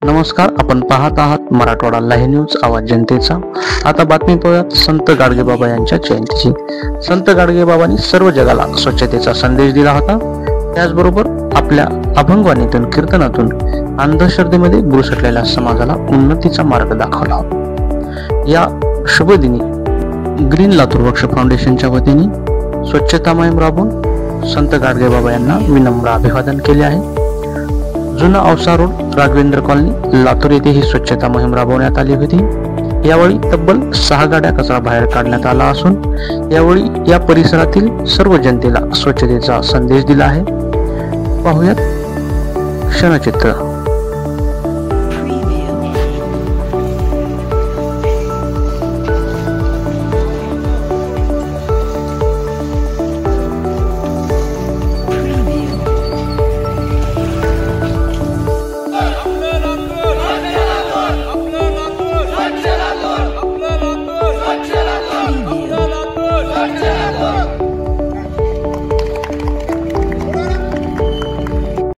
नमस्कार, आपण पाहत आहात मराठवाडा लाईव्ह न्यूज, आवाज जनतेचा। आता बातमी पाहूयात संत गाडगेबाबा यांच्या जयंतीची। संत गाडगेबाबांनी सर्व जगाला स्वच्छतेचा संदेश दिला होता। त्याचबरोबर आपल्या अभंगवाणीतून, कीर्तनातून अंधश्रद्धेमध्ये बुरसटलेल्या समाजाला उन्नतीचा मार्ग दाखवला होता। या शुभ दिनी ग्रीन लातूर वृक्ष फाउंडेशनच्या वतीने स्वच्छता मोहीम राबवून संत गाडगेबाबा यांना विनम्र अभिवादन केले आहे। जुना औसा रोड, राघवेंद्र कॉलनी, लातूर येथे ही स्वच्छता मोहीम राबवण्यात आली होती। यावेळी तब्बल 6 गाड्या कचरा बाहेर काढण्यात आला असून यावेळी या परिसरातील सर्व जनतेला स्वच्छतेचा संदेश दिला आहे। पाहूयात क्षणचित्र।